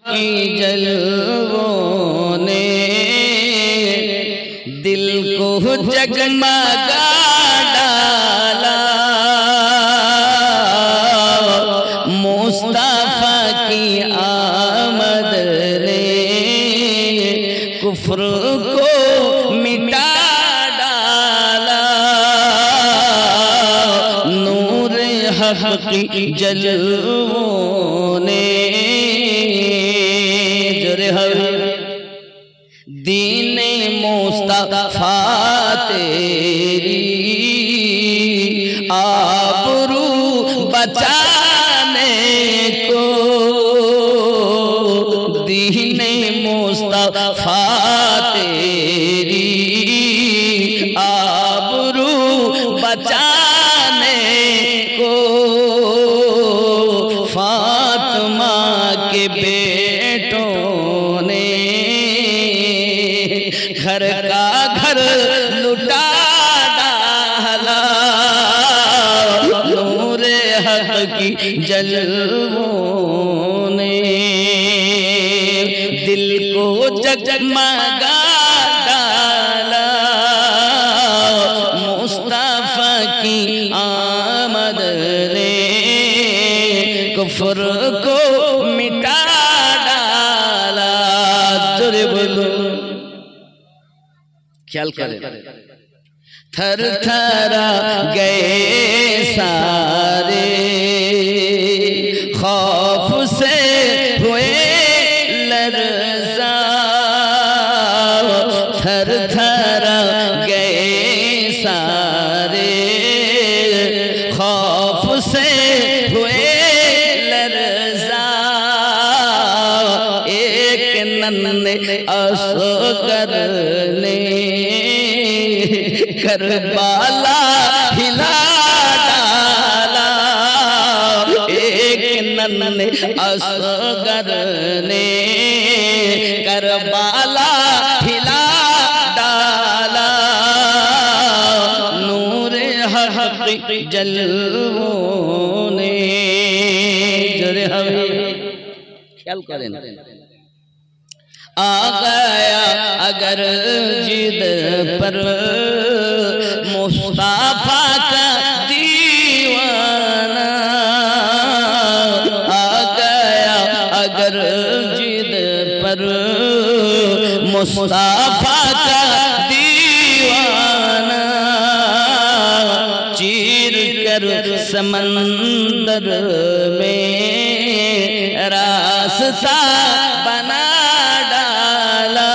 की जलवों ने दिल को जगमगा डाला। मुस्तफा की आमद ने कुफ्र को मिटा डाला। नूर हक की जलवों ने दीने मुस्तफा तेरी आबरू बचाने को, दीने मुस्तफा तेरी आबरू बचाने को, फातिमा के बेटों ने घर का घर लुटा डाला। नूर हक की जलवों ने दिल को जगमगा डाला। मुस्तफा की आमद ने कुफ्र को मिटा डाला। जोरे बोलो, ख्याल करें। थर थरा गए सारे खौफ से हुए लरज़ा। थर थरा गए सारे खौफ से हुए लरज़ा। एक नन्हे असगर ने करबला हिला डाला। एक नन्हे असगर ने करबला हिला डाला। नूर हक जलवों ने जरे हमें ख्याल करें। आ गया अगर जिद पर मुस्तफा का दीवाना। आ गया अगर जिद पर मुस्तफा का दीवाना। चीर कर समंदर में रास्ता बना डाला।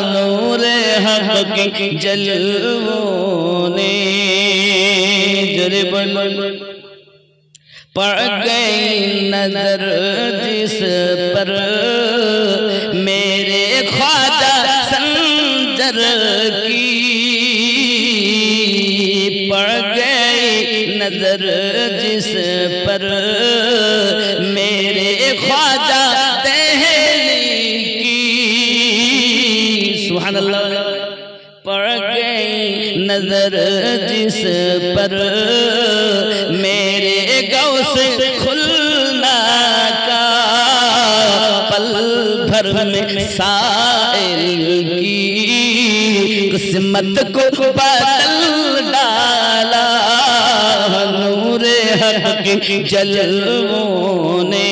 नूर हक की जलवों ने जरे बन पड़ गई नजर जिस पर मेरे ख्वाजा संजर की। पड़ गई नजर जिस पर मेरे ख्वाजा दहली की। सुभान अल्लाह। पड़ गई नजर जिस पर मेरे गौस खुलना का। पल भर में साइल की किस्मत को बदल डाला। नूर हक की जलवों ने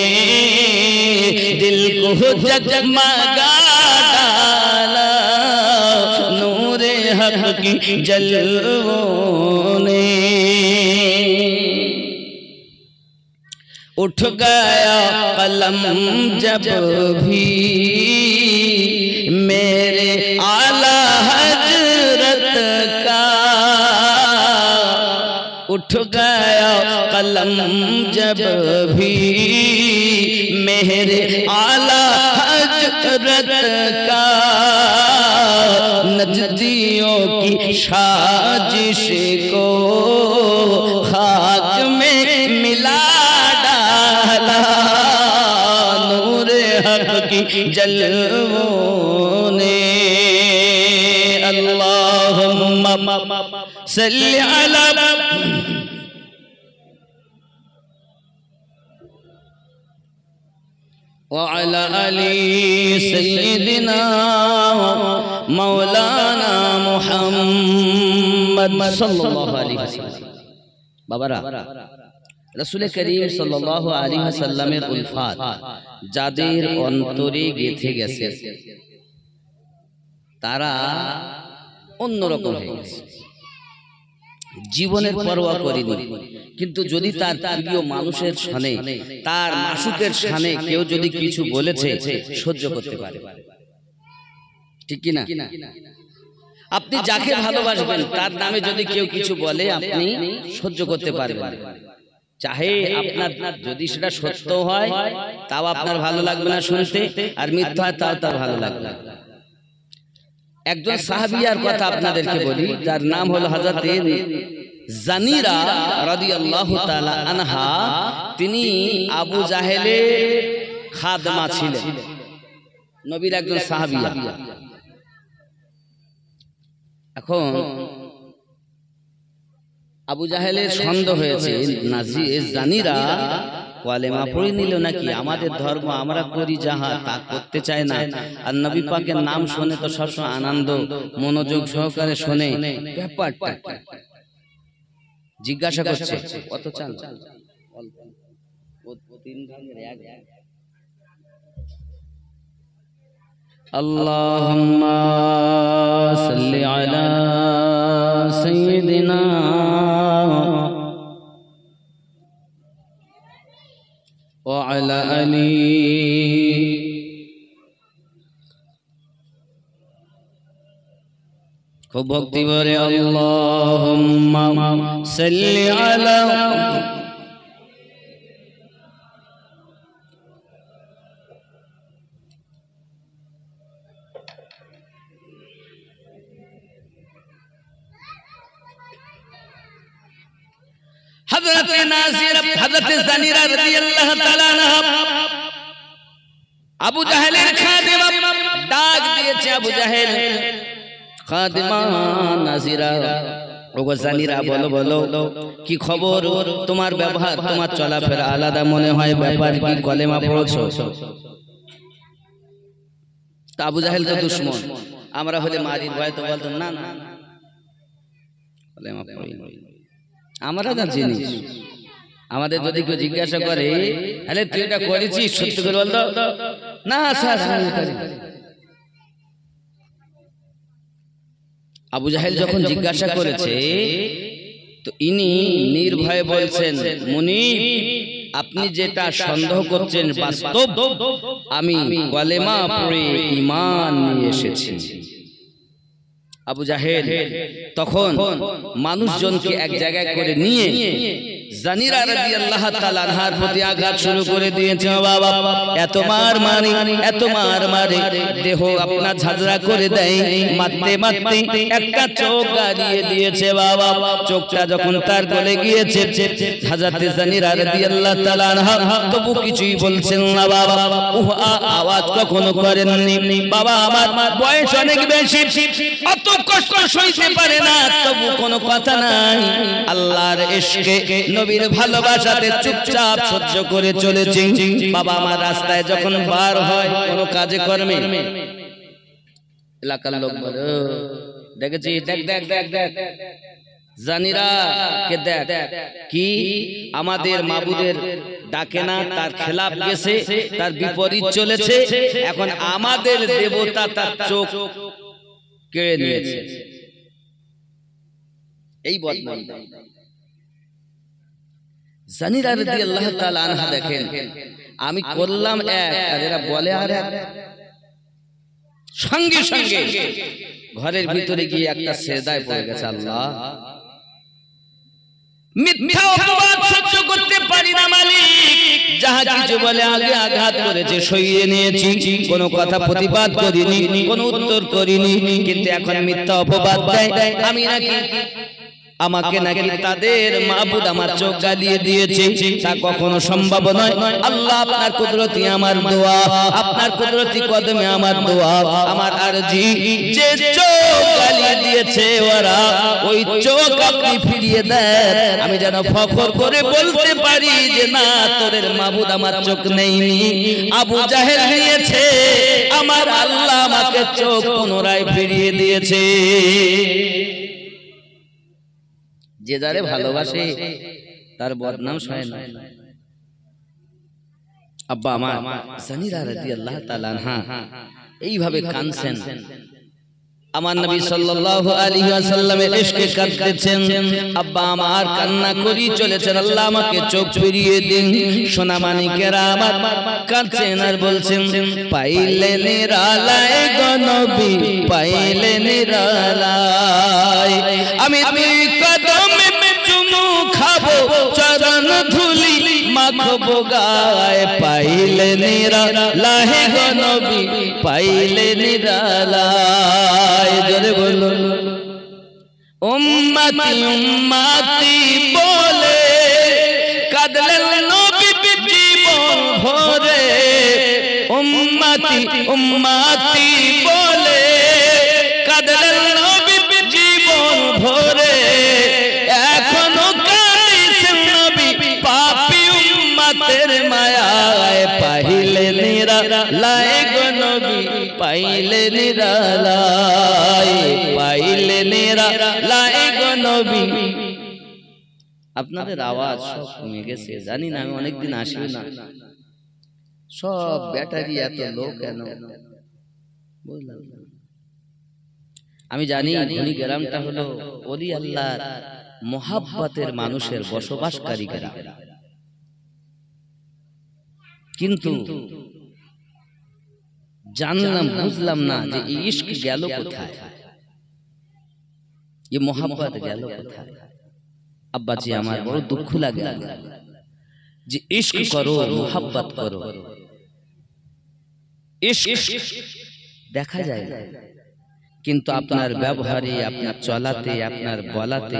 दिल को जगमगा डाला। नूर हक की जलवों ने उठ गया कलम जब भी मेरे आला हजरत का। उठ गया कलम जब भी मेरे आला हजरत का। नजदियों की साजिश को खाक में मिला डाला। नूर हक की जलवों ने अल्लाहुम्मा सल्ली अला وعلى آلِ سيدنا مولانا محمد সাল্লাল্লাহু আলাইহি ওয়াসাল্লাম। বাবারা, রাসূল করিম সাল্লাল্লাহু আলাইহি ওয়াসাল্লামের উলফাত যাদের অন্তরে গেঁথে গেছে তারা অন্যরকম হয়ে গেছে, জীবনের পরোয়া করেনি। কিন্তু যদি তার প্রিয় মানুষের সামনে, তার মাসুকের সামনে কেউ যদি কিছু বলেছে সহ্য করতে পারে, ঠিক কি না? আপনি যাকে ভালোবাসবেন তার নামে যদি কেউ কিছু বলে আপনি সহ্য করতে পারবেন, চাহে আপনার যদি সেটা সত্য হয় তাও আপনার ভালো লাগবে না শুনতে, আর মিথ্যা হয় তাও তার ভালো লাগবে না। একজন সাহাবিয়ার কথা আপনাদেরকে বলি, যার নাম হলো হযরত জানিরা রাদিয়াল্লাহু তাআলা আনহা। তিনি আবু জাহেলের খাদমা ছিলেন, নবীর একজন সাহাবিয়া। এখন আবু জাহেলের সন্দেহ হয়েছে জানিরা কালেমা পড়ে নিল নাকি, আমাদের ধর্ম আমরা করি যাহা তা করতে চায় না, আর নবী পাকের নাম শুনে তো সবসময় আনন্দ মনোযোগ সহকারে শুনে। ব্যাপারটা জিজ্ঞাসা করছে, কত চান? আল্লাহুম্মা সাল্লি আলা সাইয়্যিদিনা ওয়া আলা আলি খুব ভক্তি ভরে আল্লাহুম্মা সাল্লি আলা হযরত জানিরা রাদিয়াল্লাহু তাআলা আনহা আবু জাহেলের খাদেমা ডাক দিয়েছে, আবু জাহেল খাদেমা নাজিরা, ওগো জানিরা বলো বলো কি খবর, তোমার ব্যবহার তোমার চলাফেরা আলাদা মনে হয়, ব্যাপার কি, কলেমা পড়ছো? তা আবু জাহেল তো দুশমন, আমরা হলে মারির ভয় তো বলতাম না না কলেমা পড়ি, আমরা যা জিনিস। আমাদের যদি কেউ জিজ্ঞাসা করে আরে তুই এটা করেছিস সত্যি করে বল, না স্যার। আবু জাহেল যখন জিজ্ঞাসা করেছে তো ইনি নির্ভয়ে বলছেন, মুনিব আপনি যেটা সন্দেহ করছেন বাস্তব, আমি কালেমা পড়ে ঈমান নিয়ে এসেছি। আবু জাহেল তখন মানুষজনকে এক জায়গায় করে নিয়ে জানিরা রাদিয়াল্লাহু তাআলা আনহার প্রতি আঘাত শুরু করে দিয়েছে। বাবা এত মার মারে দেহ আপনার ঝাঁঝরা করে দেয়, মারতে মারতে একটা চোখ গাড়িয়ে দিয়েছে। বাবা চোখটা যখন তার গলে গিয়েছে হযরত জানিরা রাদিয়াল্লাহু তাআলা আনহা তবু কিছুই বলছেন না। বাবা আওয়াজ কখনো করেননি। বাবা আমার বয়স অনেক বেশি, অত কষ্ট সইতে পারে না, তবু কোনো কথা নাই। আল্লাহর ইশকে নবীর ভালোবাসাতে চুপচাপ সহ্য করে চলেছে। বাবা আমার রাস্তায় যখন বার হয় কোনো কাজে কর্মে এলাকার লোক বলে দেখেছি দেখ দেখ দেখ দেখ জানিরা কে দেখ, কি আমাদের মাবুদের ডাকে না, তার খেলাফ গেছে, তার বিপরীত চলেছে, এখন আমাদের দেবতা তার চোখ কেড়ে নিয়েছে। এই বদনাম জানিরা রাদিয়াল্লাহু তাআলা আনহা দেখেন, আমি করলাম এক আর এরা বলে আর এক। সঙ্গে সঙ্গে ঘরের ভিতরে গিয়ে একটা সেজদায় পড়ে গেছে। আল্লাহ মিথ্যা অপবাদ সহ্য করতে পারি না মালিক, যাহা কিছু বলে আগে আঘাত করেছে সইয়ে নিয়েছি, কোনো কথা প্রতিবাদ করিনি, কোনো উত্তর করিনি, কিন্তু এখন মিথ্যা অপবাদ দেয় আমি নাকি আমাকে নাকি তাদের মাবুদ আমার চোখ জ্বালিয়ে দিয়েছে, তা কখনো সম্ভব নয়। আল্লাহ আপনার কুদরতি আমার দোয়া, আপনার কুদরতি কদমে আমার দোয়া, আমার আরজি, যে চোখ জ্বালিয়ে দিয়েছে ওরা, ওই চোখ আপনি ফিরিয়ে দেন, আমি যেন ফখর করে বলতে পারি যে না, তোদের মাবুদ আমার চোখ নেইনি, আবু জাহেল নিয়েছে, আমার আল্লাহ আমাকে চোখ পুনরায় ফিরিয়ে দিয়েছে। যে যারে ভালোবাসে তার বদনাম সয় না। আব্বা আমার জানিরা রাদিয়াল্লাহু তাআলা আনহা এইভাবে কাঁদছেন, আমার নবী সাল্লাল্লাহু আলাইহি ওয়াসাল্লামের ইশকে কাঁদতেছেন। আব্বা আমার কান্না করি চলেছেন, আল্লাহ আমাকে চোখ ফিরিয়ে দিন। সোনা মানিকেরা আমার কাঁদছেন আর বলছেন, পাইলে নিরালায় গো নবী, পাইলে নিরালায়, আমি তুই কদমে চুমু খাবো, চরণ ধুলি মাখবো গায়, পাইলে নিরালায় গো নবী, পাইলে নিরালায়। জোরে বলো উম্মতি উম্মতি বলে কাঁদলেন নবী জীবন ভরে, উম্মতি উম্মতি বলে কাঁদলেন নবী জীবন ভরে, এখনো কাঁদিছেন নবী পাপী উম্মতের মায়ায়, পাইলে নিরালায় গো নবী, পাইলে নিরালায়, পাইলে নিরালায় গো নবী। আপনাদের আওয়াজ সব কমে গেছে, জানি না, আমি অনেকদিন আসি না, সব ব্যাটারি এত লো কেন বুঝলাম। আমি জানি ধনী গ্রামটা হলো ওলি আল্লাহর মোহাব্বতের মানুষের বসবাসকারী গ্রাম, কিন্তু জানলাম বুঝলাম না যে এই ইশক গেল কোথায়, এই মোহাব্বত গেল কোথায়। আব্বাজি আমার বড় দুঃখ লাগে যে ইশক করো, মোহাব্বত করো, ইশক দেখা যায় না, কিন্তু আপনার ব্যবহারে, আপনার চলাতে, আপনার বলাতে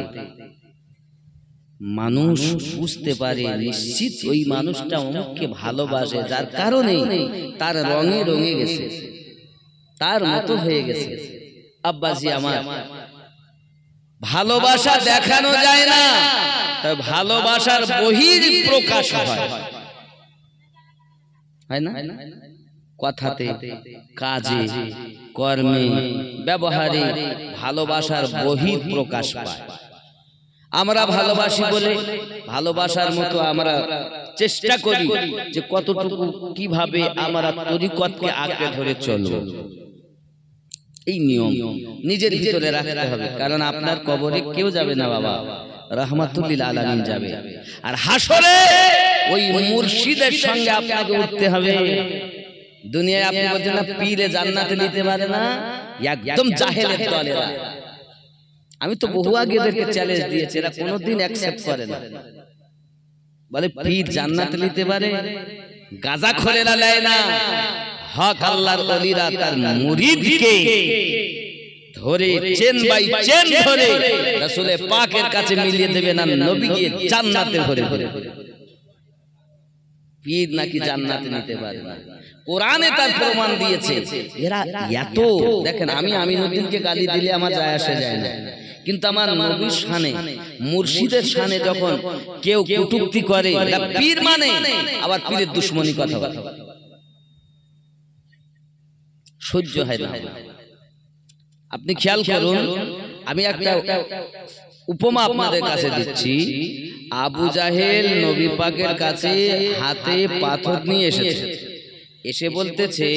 মানুষ বুঝতে পারে নিশ্চিত ওই মানুষটা অমুককে ভালোবাসে, যার কারণে তার রঙে রঙে গেছে, তার মতো হয়ে গেছে। আব্বাজি আমার ভালোবাসা দেখানো যায় না, তবে ভালোবাসার বহির প্রকাশ হয় না, কথাতে, কাজে, কর্মে, ব্যবহারে ভালোবাসার বহির প্রকাশ পায়। আমরা ভালোবাসি বলে ভালোবাসার মতো আমরা চেষ্টা করি যে কতটুকু কিভাবে আমরা তরিকতকে আঁকড়ে ধরে চলব, এই নিয়ম নিজের ভিতরে রাখতে হবে। কারণ আপনার কবরে কেউ যাবে না বাবা, রাহমাতুল লিল আলামিন যাবে, আর হাসরে ওই মুর্শিদের সঙ্গে আপনাকে উঠতে হবে। দুনিয়ায় আপনি বলছেন না পীরে জান্নাতে নিতে পারে না, একদম জাহেলের দলেরা। আমি তো বহু আগে এদেরকে চ্যালেঞ্জ দিয়েছি, এরা কোনোদিন অ্যাকসেপ্ট করে না, বলে পীর জান্নাতে নিতে পারে, গাঁজাখোরেরা নেয় না। হক আল্লাহর ওলিরা তার মুরিদকে ধরে চেন বাই চেন ধরে রাসূলে পাকের কাছে মিলিয়ে দেবে না, নবীকে জান্নাতে ভরে ভরে। পীর নাকি জান্নাতে নিতে পারে না, কোরআনে তার প্রমাণ দিয়েছে। এরা এত দেখেন, আমি আমিনুদ্দিনকে গালি দিলে আমার যায় আসে যায় না, কিন্তু আমার নবীর শানে, মুর্শিদের শানে যখন কেউ কটূক্তি করে, পীর মানে আবার পীরের দুশমনি কথা বলে, সহ্য হয় না। আপনি খেয়াল করুন, আমি একটা উপমা আপনাদের কাছে দিচ্ছি। আবু জাহেল নবী পাকের কাছে হাতে পাথর নিয়ে এসেছে, এসে বলতেছে,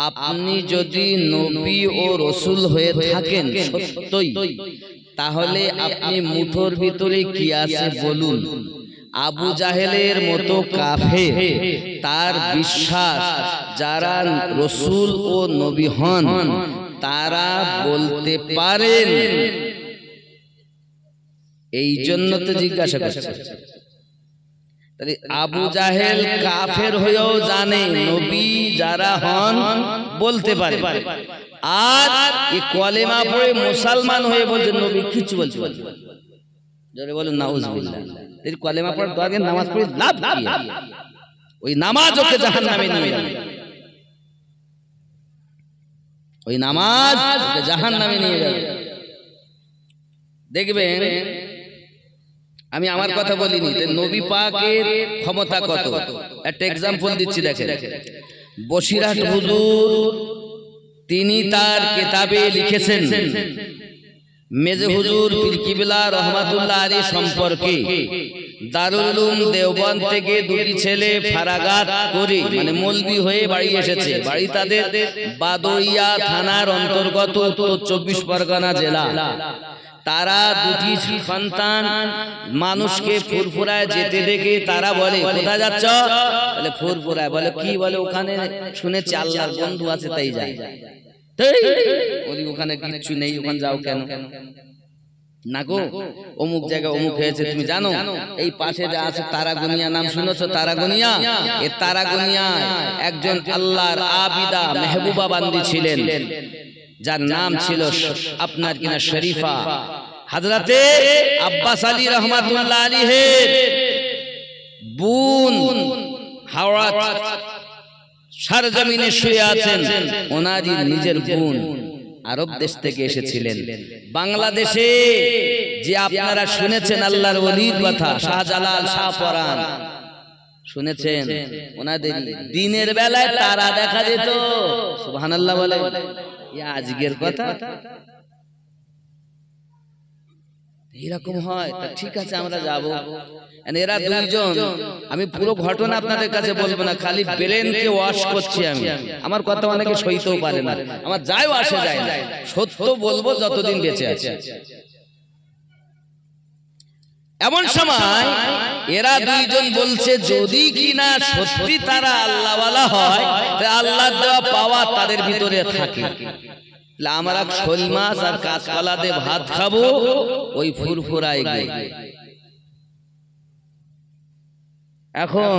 আপনি যদি নবী ও রসুল হয়ে থাকেন সত্যই, তাহলে আপনি মুঠোর ভিতরে কি আছে বলুন। আবু জাহেলের মতো কাফের, তার বিশ্বাস যারা রসুল ও নবী হন তারা বলতে পারেন, এই জন্য তো জিজ্ঞাসা করছে। তাহলে আবু জাহেল কাফের হয়েও জানে নবী যারা হন বলতে পারে, আর এই কলেমা পড়ে মুসলমান হয়ে বলছে নবী কিছু বলছে, জোরে বলুন নাউজুবিল্লাহ। এই কলেমা পড়ার দরকার, নামাজ পড়ে লাভ কি? ওই নামাজ ওকে জাহান্নামে নিয়ে যাবে, ওই নামাজ ওকে জাহান্নামে নিয়ে যাবে। দেখবেন আমি আমার কথা বলিনি, নবী পাকের ক্ষমতা কত, একটা এক্সাম্পল দিচ্ছি দেখেন। বসিরহাট হুজুর তিনি তার কিতাবে লিখেছেন মেজে হুজুর পীর কিবলা রহমাতুল্লাহ আলাইহি সম্পর্কে দারুল উলুম দেওবন্দ থেকে দুটি ছেলে ফারাগাত করে মানে মৌলবি হয়ে বাড়ি এসেছে। বাড়ি তাদের বাদুড়িয়া থানার অন্তর্গত উত্তর 24 পরগনা জেলা। তারা দুটি সন্তান মানুষকে ফুরফুরায় যেতে দেখে তারা বলে কোথায় যাচ্ছ? বলে ফুরফুরায়। বলে কি? বলে ওখানে শুনেছি আল্লাহর বন্ধু আছে তাই যাই। বলি ওখানে কিচ্ছু নেই, ওখানে যাও কেন? না গো অমুক জায়গায় অমুক হয়েছে তুমি জানো? এই পাশে যা আছে তারাগনিয়া, নাম শুনেছো তারাগনিয়া? এ তারাগনিয়ায় একজন আল্লাহর আবিদা মেহবুবা বান্দি ছিলেন, যার নাম ছিল আপনার কিনা শরীফা। হযরতে আব্বাস আলী রহমাতুল্লাহ আলাইহির বোন হাওড়া সরজমিনে শুয়ে আছেন, ওনারই নিজের বোন আরব দেশ থেকে এসেছিলেন। বাংলাদেশে যে আপনারা শুনেছেন আল্লাহর ওলির কথা, শাহজালাল, শাহপরান শুনেছেন, ওনাদের দিনের বেলায় তারা দেখা যেত। সুবহানাল্লাহ বলে আজকের কথা এরকম হয়? তা ঠিক আছে আমরা যাব। এরা দুইজন, আমি পুরো ঘটনা আপনাদের কাছে বলবো না, খালি ব্রেনকে ওয়াশ করছি আমি। আমার কথা অনেকে সইতেও পারে না, আমার যায়ও আসে যায় না, সত্য বলবো যতদিন বেঁচে আছে। এমন সময় এরা দুইজন বলছে যদি কিনা সত্যি তারা আল্লাহওয়ালা হয়, আল্লাহ দেওয়া পাওয়া তাদের ভিতরে থাকে, আমরা শোল মাছ আর কাঁচকলা দিয়ে ভাত খাবো ওই ফুরফুরায় গিয়ে। এখন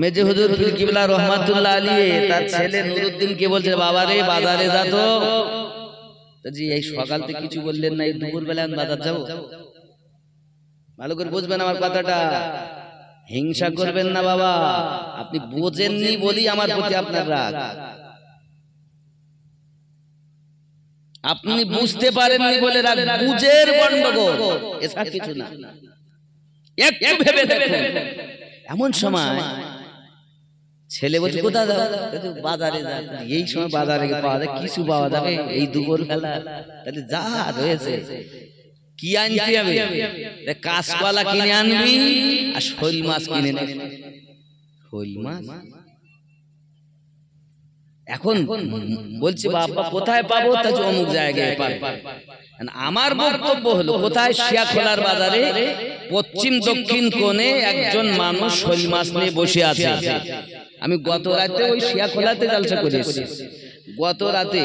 মেজে হুজুর পীর কিবলা রহমাতুল্লাহ আলাইহি তার ছেলে নুরুদ্দিনকে বলছে বাবা রে বাজারে যা তো। জি এই সকাল থেকে কিছু বললেন না, এই দুপুর বেলা আমি বাজার যাবো? ভালো করে বুঝবেন আমার কথাটা, হিংসা করবেন না বাবা, আপনি বোঝেননি বলি আমার প্রতি আপনার রাগ। আপনি বুঝতে পারেননি বলে রাগ, বুঝের গন্ডগোল, এসব কিছু না। একটু ভেবে দেখুন। এমন সময় ছেলে বলছে কোথায় যাও? বাজারে যা। এই সময় বাজারে পাওয়া যায় কিছু, পাওয়া যাবে এই দুপুর বেলা? তাহলে যা রয়েছে কি আনতে হবে? কাঁচকলা কিনে আনবি আর শোল মাছ কিনে নেবে। শোল মাছ এখন বলছি বাবা কোথায় পাবো? তা অমুক জায়গায় পাবো। আমার বক্তব্য হলো কোথায়? শিয়াখোলার বাজারে পশ্চিম দক্ষিণ কোণে একজন মানুষ শোল মাছ নিয়ে বসে আছে। আমি গত রাতে ওই শিয়াখোলাতে জলসা করেছি। গত রাতে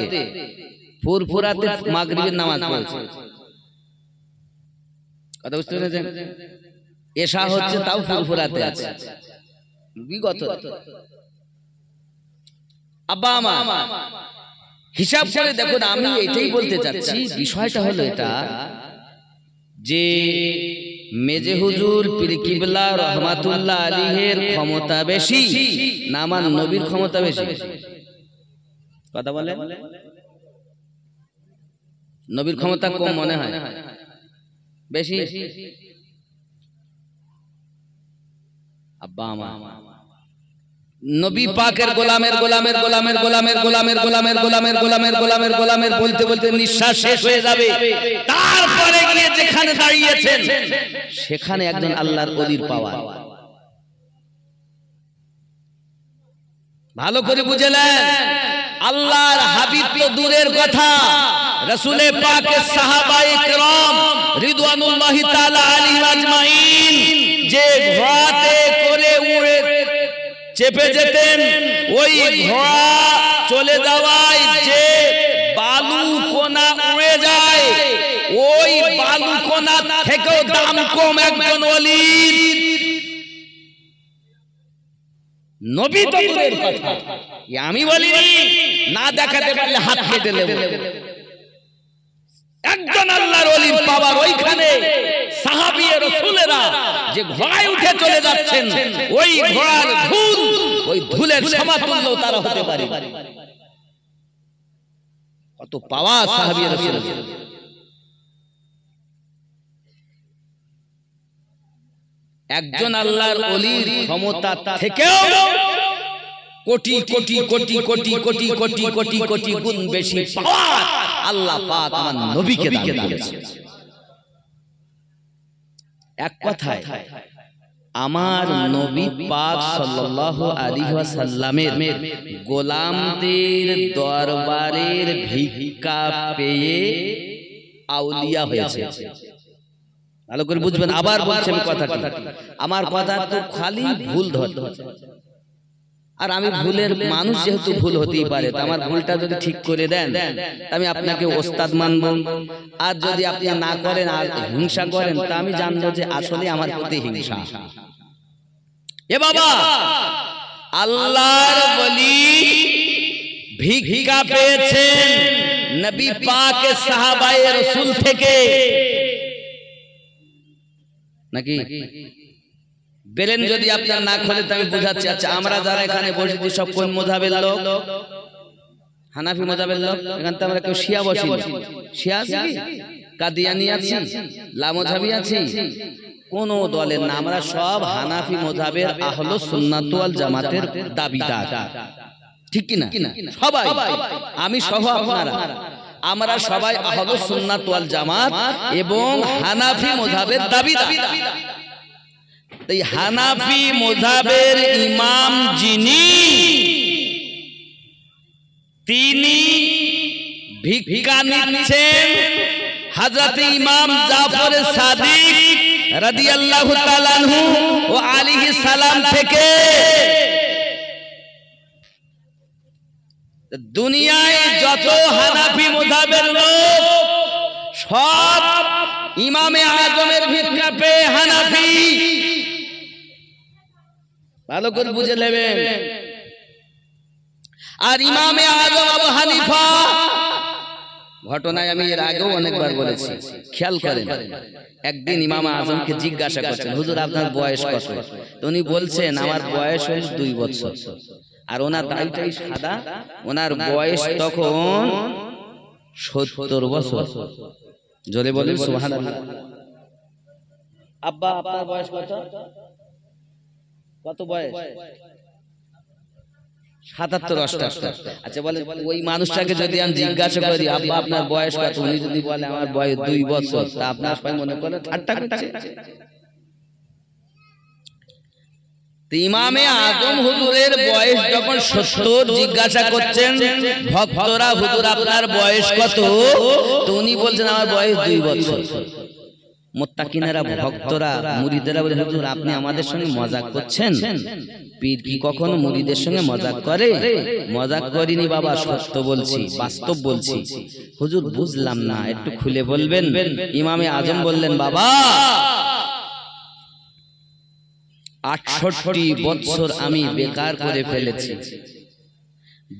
ফুরফুরাতে মাগরিবের নামাজ পড়েছি। কথা বুঝতে পেরেছেন? এশা হচ্ছে তাও ফুরফুরাতে আছে বিগত। আব্বা আমার হিসাব করে দেখুন, আমি এটাই বলতে চাচ্ছি, বিষয়টা হলো এটা যে মেজে হুজুর পীর কিবলা রহমাতুল্লাহ আলাইহির ক্ষমতা বেশি না আমার নবীর ক্ষমতা বেশি? কথা বলে নবীর ক্ষমতা কম মনে হয় বেশি? আব্বা আমার নবী পাকের গোলামের গোলামের গোলামের গোলামের গোলামের গোলামের গোলামের গোলামের গোলামের গোলামের বলতে বলতে নিঃশ্বাস শেষ হয়ে যাবে, তারপরে গিয়ে যেখানে দাঁড়িয়েছেন সেখানে একজন আল্লাহর ওলির পাওয়ার। ভালো করে বুঝে নেন, আল্লাহর হাবিব তো দূরের কথা, রাসূলে পাকের সাহাবায়ে কেরাম রিদওয়ানুল্লাহি তাআলা আলাইহিম আজমাইন যে ঘোড়াতে করে উড়ে চেপে যেতেন, ওই ঘোড়া চলে যাওয়ায় যে বালু কোনা উড়ে যায়, ওই বালু কোনা থেকেও দাম কম একজন ওলির। নবী তো দূরের কথা, আমি বলিনি, না দেখাতে পারলে হাত কেটে নেব। একজন আল্লাহর ওলির পাওয়ার ওইখানে সাহাবী রাসূলেরা যে ঘোড়ায় উঠে চলে যাচ্ছেন, ওই ঘোড়ার ধুল ওই ধুলের সমতুল্য তারা হতে পারে। কত পাওয়ার সাহাবী রাসূলের। একজন আল্লাহর ওলির ক্ষমতা থেকেও কোটি কোটি কোটি কোটি কোটি কোটি কোটি কোটি গুণ বেশি পাওয়ার আল্লাহ পাক আমার নবীকে দান করেছেন। এক কথায় আমার নবী পাক সাল্লাল্লাহু আলাইহি ওয়াসাল্লামের গোলামদের দরবারের ভিক্ষা পেয়ে আউলিয়া হয়েছে। ভালো করে বুঝবেন, আবার বলছি আমি কথাটি, আমার কথা তো খালি ভুল ধরতে হবে। আর আমি ভুলের মানুষ, যেহেতু ভুল হতেই পারে, তো আমার ভুলটা যদি ঠিক করে দেন আমি আপনাকে ওস্তাদ মানব। আর যদি আপনি না করেন আর হিংসা করেন, তা আমি জানবো যে আসলে আমার প্রতি হিংসা। এ বাবা, আল্লাহর ওলি ভিক্ষা পেয়েছেন নবী পাক সাহাবায়ে রাসূল থেকে নাকি? বেলেন যদি আপনার না খোলে তো আমি বুঝাচ্ছি। আচ্ছা, আমরা যারা এখানে বসেছি সব কোন মাযহাবের লোক? হানাফি মাযহাবের লোক। এখানে তো আমরা কেউ শিয়া বসি, শিয়া আছি, কাদিয়ানি আছি, লামাযহাবি আছি, কোন দলের না। আমরা সব হানাফি মাযহাবের আহলুস সুন্নাত ওয়াল জামাতের দাবিদার, ঠিক কি না? সবাই, আমি সহ আপনারা, আমরা সবাই আহলুস সুন্নাত ওয়াল জামাত এবং হানাফি মাযহাবের দাবিদার। এই হানাফি মাযহাবের ইমাম যিনি, তিনি ভিক্ষা নিচ্ছেন হযরত ইমাম জাফর সাদিক রাদিয়াল্লাহু তাআলা আনহু ও আলাইহিস সালাম থেকে। দুনিয়ায় যত হানাফি মাযহাবের লোক সব ইমামে আজমের ভিক্ষা পেয়ে হানাফি। ভালো করে বুঝে নেবেন। আর ইমামে আজম আবু হানিফা, ঘটনায় আমি এর আগেও অনেকবার বলেছি, খেয়াল করেন। একদিন ইমাম আজমকে জিজ্ঞাসা করছেন, হুজুর আপনার বয়স কত? তো উনি বলছেন আমার বয়স হয়েছে 2 বছর। আর ওনার দাড়িটাই সাদা, ওনার বয়স তখন 70 বছর। জোরে বলেন সুবহানাল্লাহ। আব্বা আপনার বয়স কত? কত বয়স? 77 78। আচ্ছা বলেন, ওই মানুষটাকে যদি আমি জিজ্ঞাসা করি আব্বা আপনার বয়স কত, উনি যদি বলে আমার বয়স 2 বছর, তা আপনার সবাই মনে করে ঠাট্টা করছে। ইমামে আজম হুজুরের বয়স যখন 70, জিজ্ঞাসা করছেন ভক্তরা, হুজুর আপনার বয়স কত? তো উনি বলছেন আমার বয়স 2 বছর। মুত্তাকিনেরা, ভক্তরা, মুরিদেরা বলে, হুজুর আপনি আমাদের সঙ্গে মজাক করছেন? পীর কি কখনো মুরিদের সঙ্গে মজাক করে? মজাক করিনি বাবা, সত্য বলছি, বাস্তব বলছি। হুজুর বুঝলাম না, একটু খুলে বলবেন। ইমামে আজম বললেন, বাবা 68 বছর আমি বেকার করে ফেলেছি।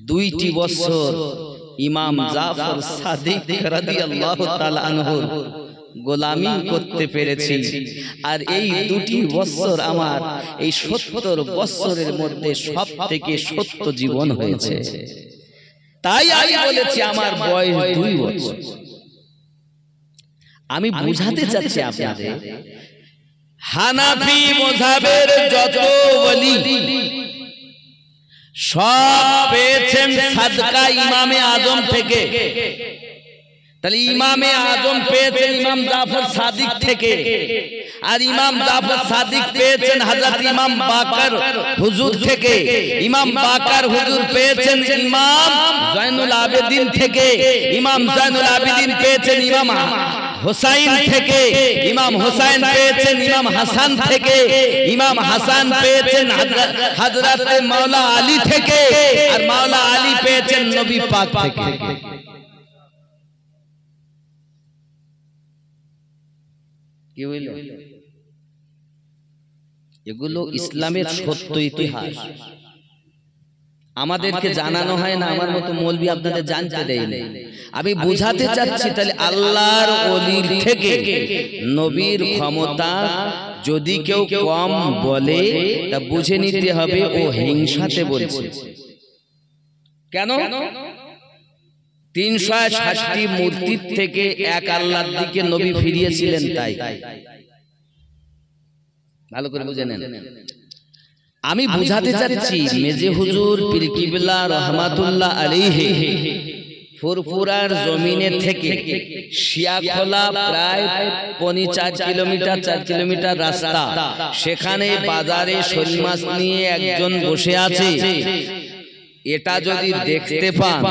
2টি বছর ইমাম জাফর সাদিক রাদিয়াল্লাহু তাআলা আনহু গোলামি করতে পেরেছি। আর এই 2টি বছর আমার এই 70 বছরের মধ্যে সবথেকে সত্য জীবন হয়েছে। তাই আমি বলেছি আমার বয়স 2 বছর। আমি বুঝাতে চাচ্ছি আপনাদের, হানাফি মাযহাবের যত ওলি সব পেয়েছেন সাদকা ইমামে আজম থেকে। তাহলে ইমামে আজম পেয়েছেন ইমাম জাফর সাদিক থেকে, আর ইমাম জাফর সাদিক পেয়েছেন হযরত ইমাম বাকর হুজুর থেকে। ইমাম বাকর হুজুর পেয়েছেন ইমাম জয়নুল আবেদিন থেকে। ইমাম জয়নুল আবেদিন পেয়েছেন ইমাম হুসাইন থেকে। ইমাম হুসাইন পেয়েছেন ইমাম হাসান থেকে। ইমাম হাসান পেয়েছেন হযরত মাওলা আলী থেকে। আর মাওলা আলী পেয়েছেন নবী পাক থেকে। কি হইল? এগুলো ইসলামের সত্য ইতিহাস। আমাদেরকে জানানো হয় না, আমার মতো মৌলবি আপনাদের জানতে দেয়নি। আমি বুঝাতে চাচ্ছি তাহলে আল্লাহর ওলির থেকে নবীর ক্ষমতা যদি কেউ কম বলে তা বুঝে নিতে হবে ও হিংসাতে বলছে। কেন? 360টি মূর্তির থেকে এক আল্লাহর দিকে নবী ফিরিয়েছিলেন, তাই ভালো করে বুঝে নেন। আমি বুঝাতে চাচ্ছি মেজে হুজুর পীর কিবলা রহমাতুল্লাহ আলাইহি ফুরফুরার জমিনে থেকে শিয়াখোলা প্রায় 4 কিলোমিটার 4 কিলোমিটার রাস্তা, সেখানে বাজারে শোল মাছ নিয়ে একজন বসে আছে। এটা যদি দেখতে পান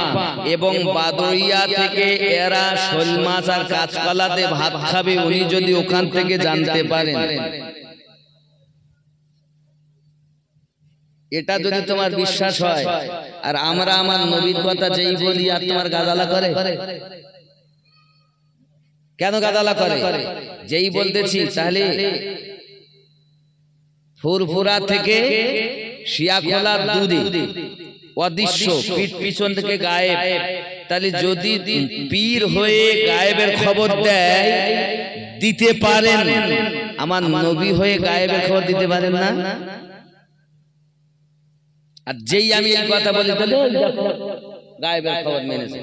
এবং বাদরিয়া থেকে এরা শোল মাছ আর কাঁচকলাতে ভাত খাবে, উনি যদি ওখান থেকে জানতে পারেন, এটা যদি তোমার বিশ্বাস হয়, আর আমরা আমার নবীর কথা যেই বলি আর তোমার গাদালা করে, কেন গাদালা করে? যেই বলতেছি তাহলে ফুরফুরা থেকে শিয়াখোলার দূরে অদৃশ্য, পিঠ পিছন থেকে গায়েব, তাহলে যদি পীর হয়ে গায়েবের খবর দেয় দিতে পারেন, আমার নবী হয়ে গায়েবের খবর দিতে পারেন না? আর যেই আমি এই কথা বলি তাহলে গায়েবের খবর মেনেছে।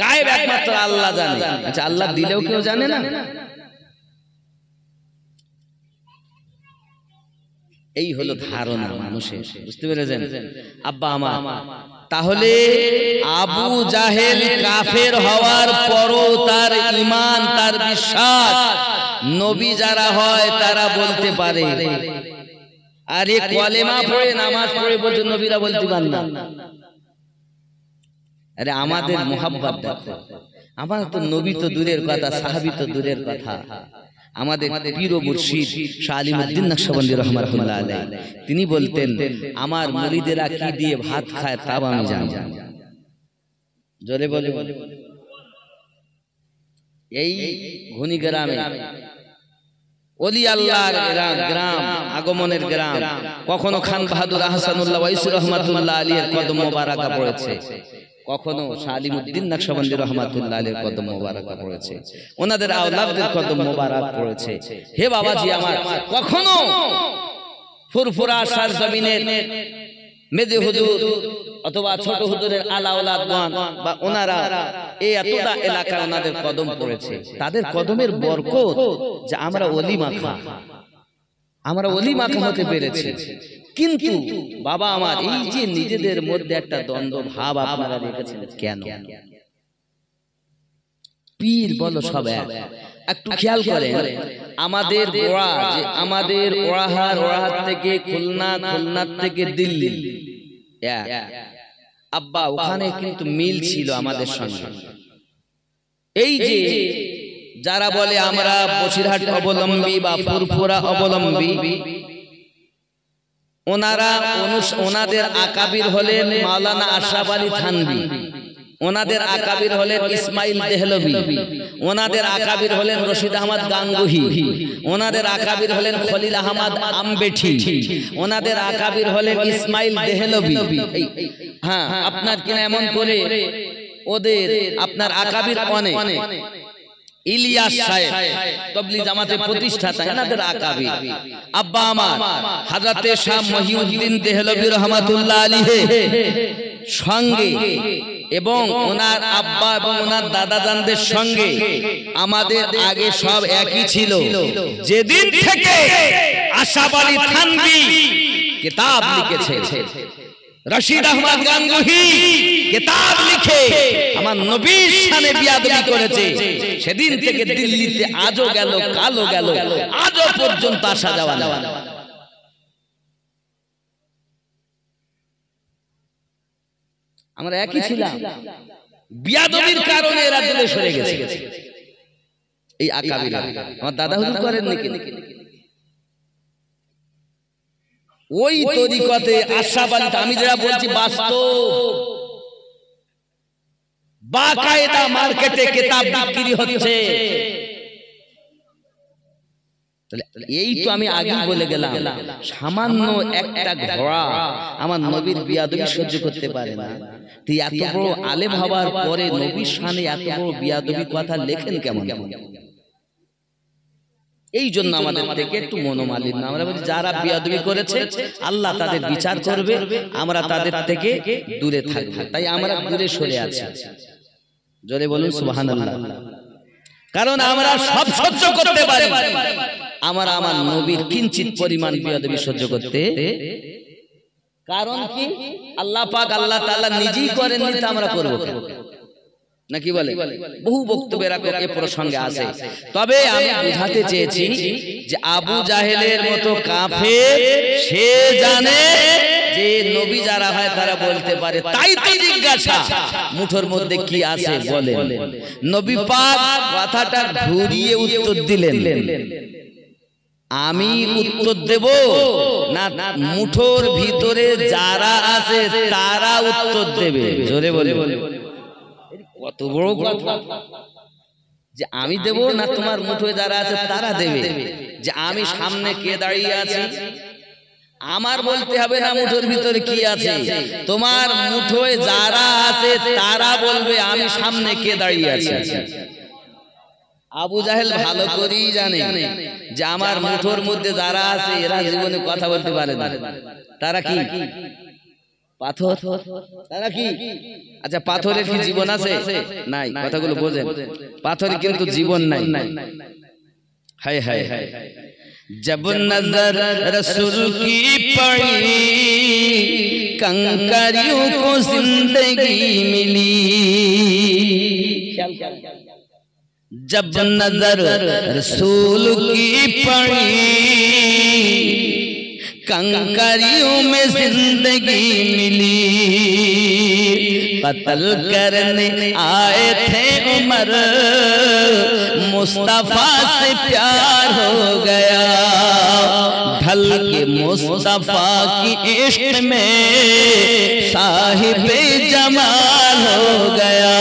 গায়েব একমাত্র আল্লাহ জানে। আচ্ছা, আল্লাহ দিলেও কেউ জানে না? এই হলো ধারণা মানুষের, বুঝতে পেরেছেন আব্বা আমার? তাহলে আবু জাহেল কাফের হওয়ার পরও তার ঈমান, তার বিশ্বাস, নবী যারা হয় তারা বলতে পারে। আরে কলেমা পড়ে নামাজ পড়ে বলতে নবীরা বলতে পারেন না? আরে আমাদের মোহাব্বত দেখো, আমার তো নবী তো দূরের কথা, সাহাবী তো দূরের কথা, আমাদের পীর ও মুর্শিদ শাহ আলিমউদ্দিন নকশবন্দি রহমাতুল্লাহ আলাইহি তিনি বলতেন, আমার মুরিদেরা কি দিয়ে ভাত খায় তা আমি জানি। জোরে বলে। এই ঘুনি গ্রামে ওলি আল্লাহর গ্রাম, আগমনের গ্রাম, কখনো খান বাহাদুর আহসানুল্লাহ ওয়াইসি রহমাতুল্লাহ আলাইহির কদম মোবারকা পড়েছে, কখনো শাহ আলিমউদ্দিন নকশবন্দি রহমাতুল্লাহ আলাইহির কদম মোবারকা পড়েছে, ওনাদের আওলাদদের কদম মোবারক পড়েছে। হে বাবাজি আমার, কখনো ফুরফুরা সরজমিনের মেজে হুজুর অথবা ছোট হুজুরের আলা আওলাদগণ বা ওনারা এই এতটা এলাকা ওনাদের কদম পড়েছে, তাদের কদমের বরকত যে আমরা ওলি মাখা, আমরা ওলি মাখা হতে পেরেছি। কিন্তু বাবা আমার, এই যে নিজেদের মধ্যে একটা দ্বন্দ্ব ভাব আপনারা রেখেছেন কেন? পীর বলো সব এক। একটু খেয়াল করেন, আমাদের ওড়া, যে আমাদের ওড়াহার থেকে খুলনা, খুলনার থেকে দিল্লি, আব্বা ওখানে কিন্তু মিল ছিল আমাদের সঙ্গে। এই যে যারা বলে আমরা বসিরহাট অবলম্বী বা ফুরফুরা অবলম্বী, ওনাদের আকাবির হলেন মাওলানা আশরাফ আলী থানভী, ওনাদের আকাবির হলেন ইসমাইল দেহলভী, ওনাদের আকাবির হলেন রশিদ আহমদ গাঙ্গুহি, ওনাদের আকাবির হলেন খলিল আহমদ আমবেঠি, ওনাদের আকাবির হলেন ইসমাইল দেহলভী। হ্যাঁ, আপনার কিনা এমন করে ওদের আপনার আকাবির অনেক, ইলিয়াস সাহেব তাবলীগ জামাতের প্রতিষ্ঠাতা, এনাদের আকাবির। আব্বা আমার হযরতে শাহ মহিউদ্দিন দেহলভী রহমাতুল্লাহ আলাইহি সঙ্গে এবং ওনার আব্বা এবং ওনার দাদা জানদের সঙ্গে আমাদের আগে সব একই ছিল। যেদিন থেকে আশরাফ আলী থানভী কিতাব লিখেছে, রশিদ আহমদ গাঙ্গুহি কিতাব লিখে আমার নবীর শানে বিয়াদবি করেছে, সেদিন থেকে দিল্লিতে আজও গেল কালো গেল, আজও পর্যন্ত আসা যাওয়া না। আমরা একই ছিলাম, বিয়াদবির কারণে এরা দূরে সরে গেছে। এই আকাবিরা আমার দাদা হুজুর করেন নাকি? ওই তরিকতে আশরাফ আলী, আমি যেটা বলছি বাস্তব, বাকায়দা মার্কেটে কিতাব বিক্রি হচ্ছে। এই তো আমি আগে বলে গেলাম, সামান্য একটা ঘোড়া আমার নবীর বিয়াদবি সহ্য করতে পারে না, তুই এত বড় আলেম হবার পরে নবীর শানে এত বড় বিয়াদবি কথা লেখেন কেমন? এই জন্য আমাদের থেকে একটু মনোমালিন্য। আমরা বলি যারা বিয়াদবি করেছে আল্লাহ তাদের বিচার করবে, আমরা তাদের থেকে দূরে থাকবো, তাই আমরা দূরে সরে আছি। জোরে বলুন সুবহানাল্লাহ। কারণ আমরা সব সহ্য করতে পারি, আমরা আমার নবীর কিঞ্চিত পরিমাণ বিয়াদবি সহ্য করতে। কারণ কি? আল্লাহ পাক আল্লাহ তাআলা নিজেই করেননি, তা আমরা করবো নাকি বলে? বহু বক্তব্যের এ প্রসঙ্গে আছে। তবে আমি বুঝাতে চেয়েছি যে আবু জাহেলের মতো কাফের সে জানে যে নবী যারা হয় তারা বলতে পারে, তাই তো জিজ্ঞাসা মুঠোর মধ্যে কি আছে বলেন। নবী পাক কথাটা ঘুরিয়ে উত্তর দিলেন, আমি উত্তর দেব না মুঠোর ভিতরে যারা আছে তারা উত্তর দেবে? জোরে বলে কত বড় কথা যে আমি দেব না তোমার মুঠোয় যারা আছে তারা দেবে? যে আমি সামনে কে দাঁড়িয়ে আছি আমার বলতে হবে না মুঠোর ভিতরে কি আছে, তোমার মুঠোয় যারা আছে তারা বলবে আমি সামনে কে দাঁড়িয়ে আছি। আবু জাহেল ভালো করেই জানে যে আমার মুঠোর মধ্যে যারা আছে এরা জীবনে কথা বলতে পারে না। তারা কি? পাথর। তারা কি? আচ্ছা, পাথরের কি জীবন আছে? নাই। কথাগুলো বোঝেন, পাথরে কিন্তু জীবন নাই। হায় হায় হায়। जब नजर रसूल की पड़ी कंकरियों को जिंदगी मिली, जब नजर रसूल की पड़ी कंकरियों में जिंदगी मिली, कत्ल करने आए थे उमर मुस्तफा से प्यार हो गया, ढल के मुस्तफा की इश्क में साहिबे जमाल हो गया,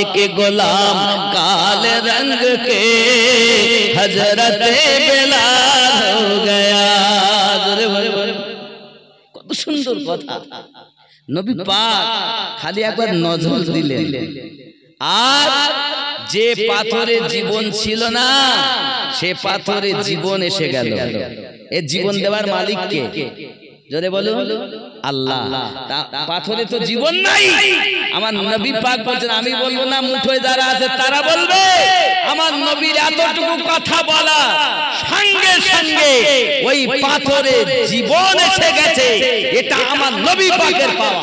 एक गुलाम काले रंग के हजरत बिलाल हो गया। কত সুন্দর কথা। নবী পাক খালি একবার নজর দিলেন, আর যে পাথরে জীবন ছিল না সে পাথরে জীবন এসে গেল। এ জীবন দেওয়ার মালিক কে? জোরে বলো আল্লাহ। পাথরে তো জীবন নাই। আমার নবী পাক বলছেন আমি বলবো না, মুঠোয় যারা আছে তারা বলবে। আমার নবীর এতটুকু কথা বলা সঙ্গে সঙ্গে ওই পাথরে জীবন এসে গেছে, এটা আমার নবী পাকের পাওয়া।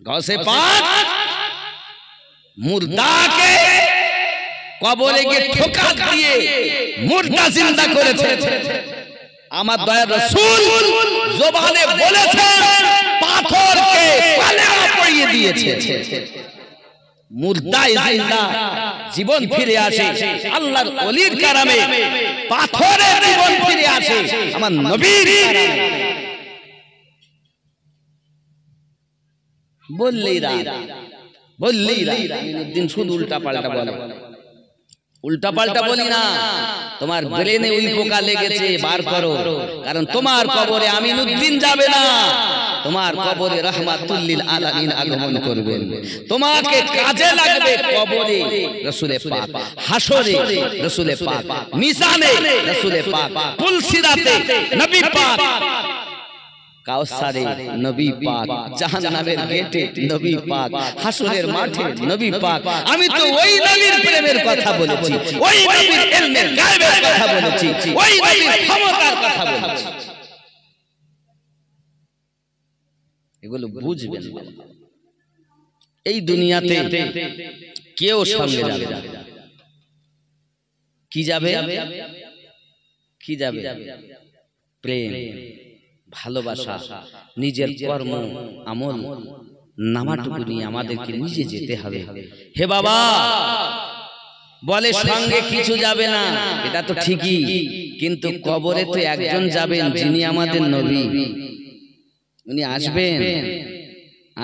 গৌসে পাক মুর্দাকে কবরে গিয়ে ঠোকা দিয়ে মুর্দা জিন্দা করেছে। আমার দয়ার রাসূল জবানে বলেছেন পাথরকে কলেমা পড়িয়ে দিয়েছে। মুর্দায় জিন্দা জীবন ফিরে আসে আল্লাহর ওলির কারামে, পাথরে জীবন ফিরে আসে আমার নবীর কারামে। বললেই দিন শুধু উল্টা পাল্টা বলে। উল্টা পাল্টা বলি না, তোমার ব্রেনে ওই পোকা লেগেছে, বার করো। কারণ তোমার কবরে আমিনউদ্দিন যাবে না, তোমার কবরে রাহমাতুল লিল আলামিন আগমন করবেন। তোমাকে কাজে লাগবে কবরে রাসূলে পাক, হাসরে রাসূলে পাক, মিজানে রাসূলে পাক, পুলসিরাতে নবী পাক, কাউসারে নবী পাক, জাহান্নামের গেটে নবী পাক, হাসরের মাঠে নবী পাক। আমি তো ওই নবীর প্রেমের কথা বলেছি, ওই নবীর ইলমের গায়বের কথা বলেছি, ওই নবীর ক্ষমতার কথা বলেছি। এগুলো বুঝবেন। এই দুনিয়াতে কেউ সঙ্গে যাবে না। কি যাবে? কি যাবে? প্রেম, ভালোবাসা, নিজের কর্ম আমল নামাটুকু নিয়ে আমাদেরকে নিজে যেতে হবে। হে বাবা বলে সঙ্গে কিছু যাবে না, এটা তো ঠিকই, কিন্তু কবরে তো একজন যাবেন যিনি আমাদের নবী। উনি আসবেন,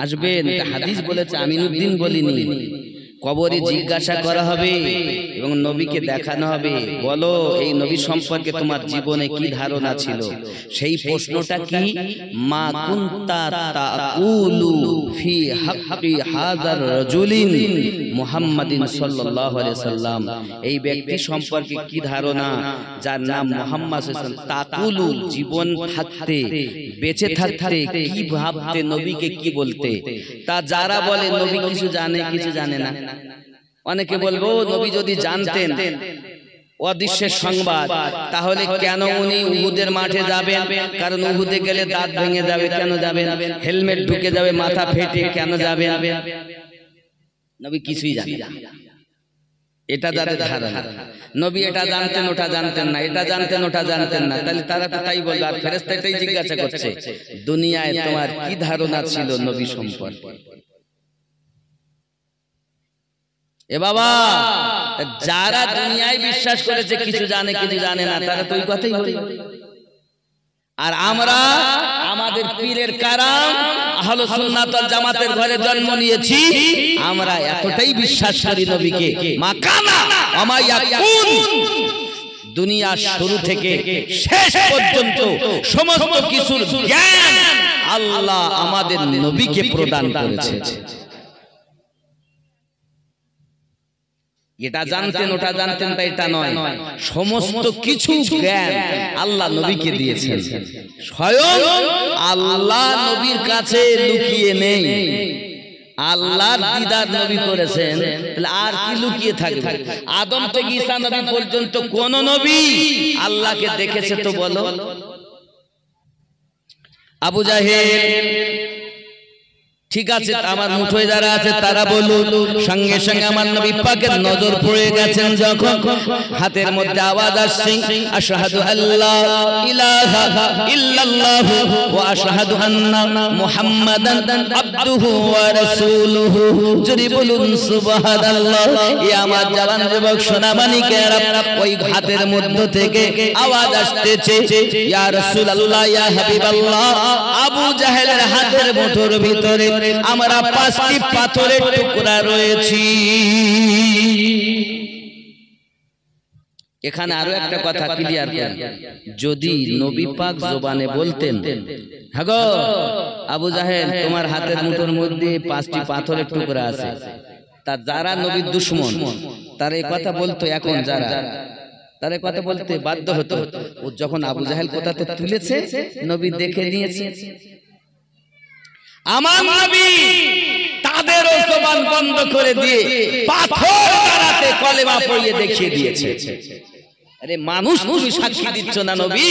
আসবেন। হাদিস বলেছে, আমিনউদ্দিন বলিনি। কবরে জিজ্ঞাসা করা হবে এবং নবীকে দেখানো হবে, বলো এই নবী সম্পর্কে তোমার জীবনে কি ধারণা ছিল। সেই প্রশ্নটা কি, মা কুনতা তাকুলু ফি হাক্কি হাযার রাজুলিন মুহাম্মাদিন সাল্লাল্লাহু আলাইহি সাল্লাম, এই ব্যক্তি সম্পর্কে কি ধারণা যার নাম মুহাম্মদ সাল্লাল্লাহু আলাইহি সাল্লাম। তাকুলু জীবন থাকতে, বেঁচে থাকতে কি ভাবতে, নবীকে কি বলতে। তা যারা বলে নবী কিছু জানে কিছু জানে না, অনেকে বলবো নবী যদি জানতেন অদৃশ্যের সংবাদ তাহলে কেন উনি উহুদের মাঠে যাবেন, কারণ উহুদে গেলে দাঁত ভেঙে যাবে, কেন যাবেন? হেলমেট ঢুকে যাবে, মাথা ফেটে, কেন যাবেন? নবী কিছুই জানে না, এটা যাদের ধারণা। নবী এটা জানতেন ওটা জানতেন না, এটা জানতেন ওটা জানতেন না, তাহলে তারা তো তাই বলবে। আর ফেরেশতা এটাই জিজ্ঞাসা করছে, দুনিয়ায় তোমার কি ধারণা ছিল নবী সম্পর্কে। এ বাবা, যারা দুনিয়ায় বিশ্বাস করেছে কিছু জানে কিছু জানে না, তারা তো ওই কথাই বলে। আর আমরা আমাদের পীরের কারাম আহলে সুন্নাত ওয়াল জামাতের ঘরে জন্ম নিয়েছি, আমরা এতটাই বিশ্বাস করি নবীকে, মাকানা আমা ইয়াকুন, দুনিয়ার শুরু থেকে শেষ পর্যন্ত সমস্ত কিছুর জ্ঞান আল্লাহ আমাদের নবীকে প্রদান করেছে। এটা জানতেন ওটা জানতেন তাই এটা নয়, সমস্ত কিছু জ্ঞান আল্লাহ নবীকে দিয়েছেন। স্বয়ং আল্লাহ নবীর কাছে লুকিয়ে নেই, আল্লাহর দিদার নবী করেছেন, তাহলে আর কি লুকিয়ে থাকবে? আদম থেকে ঈসা নবী পর্যন্ত কোন নবী আল্লাহকে দেখেছে তো বলো? আবু জাহেল, ঠিক আছে, আমার মুঠোয় যারা আছে তারা বলুন, সঙ্গে সঙ্গে আমার নবী পাকের নজর পড়ে গেছেন যখন হাতের মধ্যে আওয়াজ আসছে, আশহাদু আল্লা ইলাহা ইল্লাল্লাহ ওয়া আশহাদু আন্না মুহাম্মাদান আবদুহু ওয়া রাসূলুহু। যদি বলুন সুবহানাল্লাহ। এই আমার জওয়ান যুবক সোনামানিকেরা, ওই হাতের মধ্য থেকে আওয়াজ আসতেছে, ইয়া রাসূলুল্লাহ, ইয়া হাবিবাল্লাহ। আবু জাহেলের হাতের মুঠোর ভিতরে আমরা 5টি পাথরের টুকরা রয়েছি। এখানে আরো একটা কথা ক্লিয়ার করি, যদি নবী পাক জবানে বলতেন, হ্যাঁ গো আবু জাহেল, তোমার হাতের মুঠোর মধ্যে 5টি পাথরের টুকরা আছে, তা যারা নবীর দুশমন তারা এই কথা বলতো, এখন যারা তারা কথা বলতে বাধ্য হতো। ও যখন আবু জাহেল কথাতে তুলেছে, নবী দেখে নিয়েছে, আমার নবী তাদেরও জবান বন্ধ করে দিয়ে পাথর দ্বারাতে কলেমা পড়িয়ে দেখিয়ে দিয়েছে। আরে মানুষ তুমি সাক্ষী দিচ্ছ না, নবী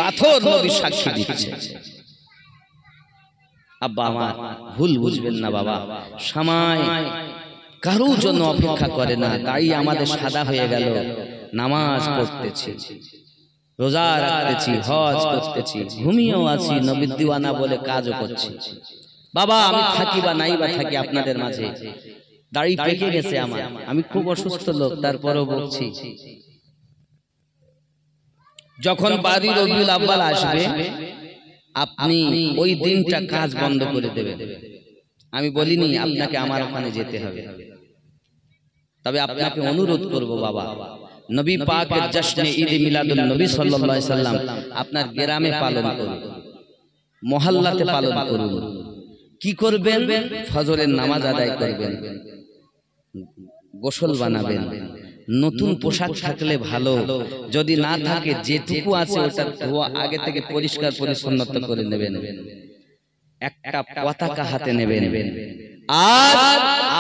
পাথর নবী সাক্ষী দিচ্ছে। আব্বা আমার ভুল বুঝবেন না বাবা, সময় কারোর জন্য অপেক্ষা করে না, তাই আমাদের সাদা হয়ে গেল। নামাজ পড়তেছি, রোজা রাখতেছি, হজ করতেছি, ঘুমিয়েও আছি, নবীর দিওয়ানা বলে কাজও করছি। বাবা আমি থাকি বা নাই বা থাকি আপনাদের মাঝে, দাড়ি পেকে গেছে আমার, আমি খুব অসুস্থ লোক, তারপরেও বলছি। যখন বাড়ি রবিউল আউয়াল আসবে, আপনি ওই দিনটা কাজ বন্ধ করে দেবেন। আমি বলিনি আপনাকে আমার ওখানে যেতে হবে, তবে আপনাকে অনুরোধ করব বাবা, নবী পাকের জশ্নে ঈদ মিলাদুন নবী সাল্লাল্লাহু আলাইহি সাল্লাম আপনার গ্রামে পালন করুন, মহল্লাতে পালন করুন। কি করবেন? ফজরের নামাজ আদায় করবেন, গোসল বানাবেন, নতুন পোশাক থাকলে ভালো, যদি না থাকে যেটুকু আছে ওটা ধোয়া আগে থেকে পরিষ্কার পরিচ্ছন্নতা করে নেবেন, একটা পতাকা হাতে নেবেন, আর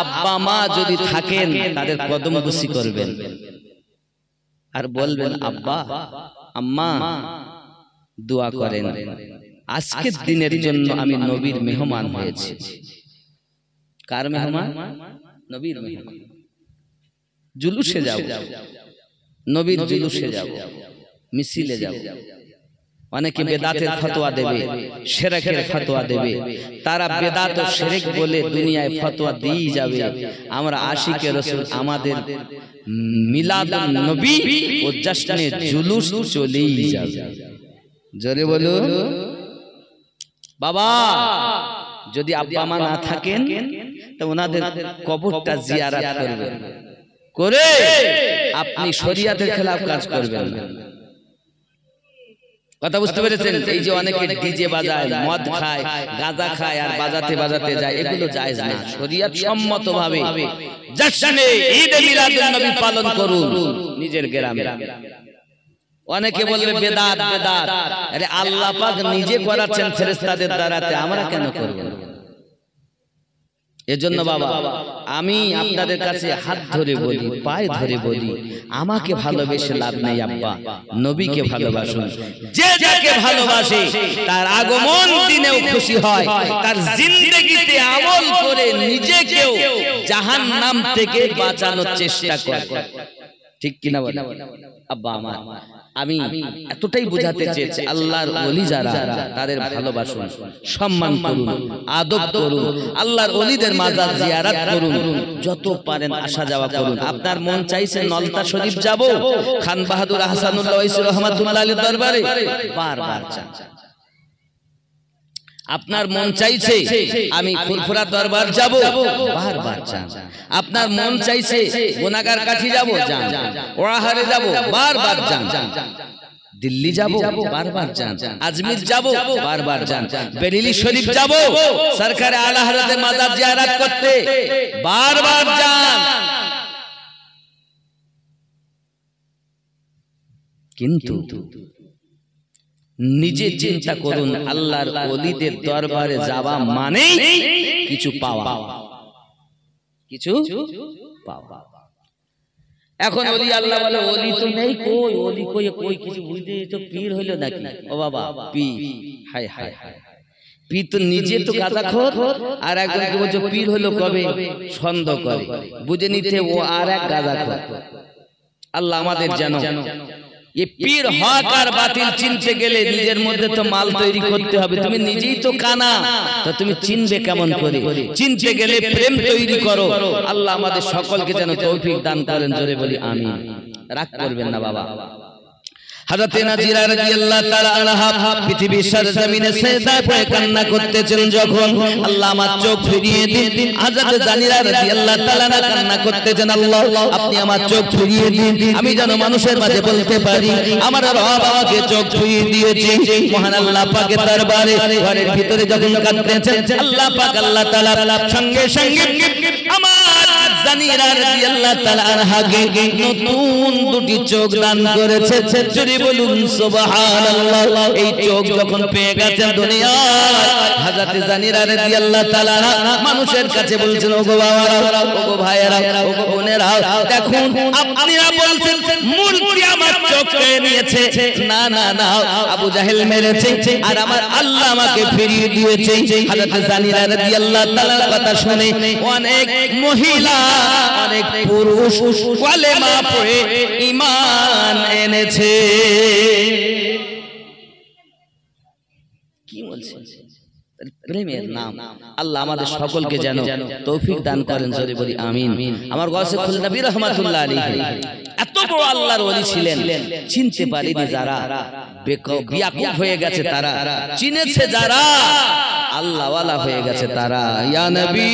আব্বা মা যদি থাকেন তাদের কদম বুসি করবেন, আর বলবেন আব্বা আম্মা দোয়া করেন, আজকের দিনের জন্য আমি নবীর মেহমান হয়েছি। কার মেহমান? নবীর মেহমান। জুলুসে যাব, নবীর জুলুসে যাব, মিছিলে যাব। অনেকে বেদাতের ফতোয়া দেবে, শিরকের ফতোয়া দেবে, তারা বেদাত ও শিরক বলে দুনিয়ায় ফতোয়া দিয়ে যাবে। আমরা আশিকে রাসূল আমাদের মিলাদুন নবী ও জশ্নে জুলুস চলেই যাবে। জোরে বলুন বাবা। যদি আব্বা মা না থাকেন তো ওনাদের কবরটা জিয়ারত করবেন, করে আপনি শরীয়তের খেলাফ কাজ করবেন না। কথা বুঝতে পেরেছেন? এই যে অনেকে ডিজে বাজায়, মদ খায়, গাঁজা খায় আর বাজাতে বাজাতে যায়, এগুলো জায়েজ না। শরীয়ত সম্মতভাবে জশ্নে ঈদে মিলাদুন নবী পালন করুন নিজের গ্রামে। অনেকে বলবে বেদাত বেদাত, আরে আল্লাহ পাক নিজে করাচ্ছেন ফেরেশতাদের দ্বারাতে, আমরা কেন করব? এজন্য বাবা আমি আপনাদের কাছে হাত ধরে বলি, পায়ে ধরে বলি, আমাকে ভালোবেসে লাভ নেই আব্বা, নবীকে ভালোবাসুন। যে যাকে ভালোবাসে তার আগমন দিনেও খুশি হয়, তার জিন্দেগিতে আমল করে নিজেকেও জাহান্নাম থেকে বাঁচানোর চেষ্টা করে। ঠিক কিনা বলেন আব্বা? আমার আমি এতটাই বোঝাতে চেয়েছি, আল্লাহর ওলি যারা তাদের ভালোবাসুন, সম্মান করুন, আদব করুন, আল্লাহর ওলিদের মাজার জিয়ারত করুন, যত পারেন আসা যাওয়া করুন। আপনার মন চাইছে নলতা শরীফ যাব, খান বাহাদুর আহসানুল্লাহ ওয়াইসি রহমাতুল্লাহ আলাইহির দরবারে, বারবার যান। আপনার মন চাইছে আমি ফুরফুরা দরবার যাব, বারবার যান। আপনার মন চাইছে গুনাহগার কাঠি যাব, যান। ওয়াহারে যাব, বারবার যান। দিল্লি যাব, বারবার যান। আজমির যাব, বারবার যান। বেরেলি শরীফ যাব, সরকারে আলা হযরতে মাজার জিয়ারত করতে, বারবার যান। কিন্তু নিজে চিন্তা করুন, আল্লাহর ওলিদের দরবারে যাওয়া মানে কিছু পাওয়া, কিছু পাওয়া। এখন ওলি আল্লাহ বলে ওলি তো নেই, কই ওলি কই কই কিছু বুঝতে তো পীর হইল নাকি? ও বাবা পীর, হায় হায় হায়, পীর তো নিজে তো গাঁজাখোর, আর একজনকে বলছে পীর হলো কবে? সন্দেহ করে, বুঝে নিতে ও আর এক গাঁজাখোর। আল্লাহ আমাদের যেন ये पीर हक और बातिल चिनते गेले निजेर मध्य तो माल तैरी करते हबे। तुमी निजेई तो काना, तो तुमी चिनबे केमन करे? चिनते गेले प्रेम तैरी करो। आल्लाह आमादेर सकलके जेन तौफिक दान करेन, जोरे बोली आमीन। राग करबेन ना बाबा। हजरत नाजीरा রাদিয়াল্লাহু তাআলা আনহা পৃথিবীর সরজমিনে সেজদায় পড়ে কান্না করতেছেন, যখন আল্লাহ আমার চোখ ফিরিয়ে দিন। হযরত জানিরা রাদিয়াল্লাহু তাআলা কান্না করতেছেন, আল্লাহ আপনি আমার চোখ ফিরিয়ে দিন, আমি যেন মানুষের মাঝে বলতে পারি আমার রব আমাকে চোখ ফিরিয়ে দিয়েছে। মহান আল্লাহ পাকের দরবারে ঘরের ভিতরে যখন কাঁদতেছেন, আল্লাহ পাক আল্লাহ তাআলা সঙ্গে সঙ্গে আমার জানিরা রাদিয়াল্লাহু তাআলা আনহাকে নতুন দুটি চোখ দান করেছে। বলুন সুবহানাল্লাহ। এই চোখ যখন পেয়ে গেছেন দুনিয়ায়, হযরত জানিরা রাদিয়াল্লাহু তাআলা মানুষের কাছে বলছেন, ওগো বাবারা, ওগো ভাইয়েরা, ওগো বোনেরা, দেখুন আপনারা বলছেন মূর্তি আমার চোখ কেড়ে নিয়েছে। না না না, আবু জাহেল মেরেছে আর আমার আল্লাহ আমাকে ফিরিয়ে দিয়েছে। হযরত জানিরা রাদিয়াল্লাহু তাআলার কথা শুনে অনেক মহিলা, অনেক পুরুষ কালেমা পড়ে ঈমান এনেছে। কি বলছে? প্রেমের নাম। আল্লাহ আমাদের সকলকে যেন তৌফিক দান করেন, জোরে বলি আমিন। আমার গাউসে খুলনা নবী রাহমাতুল্লাহ আলাইহি এত বড় আল্লাহর ওলি ছিলেন, চিনতে পারেনি যারা, বিয়াকুব হয়ে গেছে তারা, চিনেছে যারা, আল্লাহ ওয়ালা হয়ে গেছে তারা। ইয়া নবী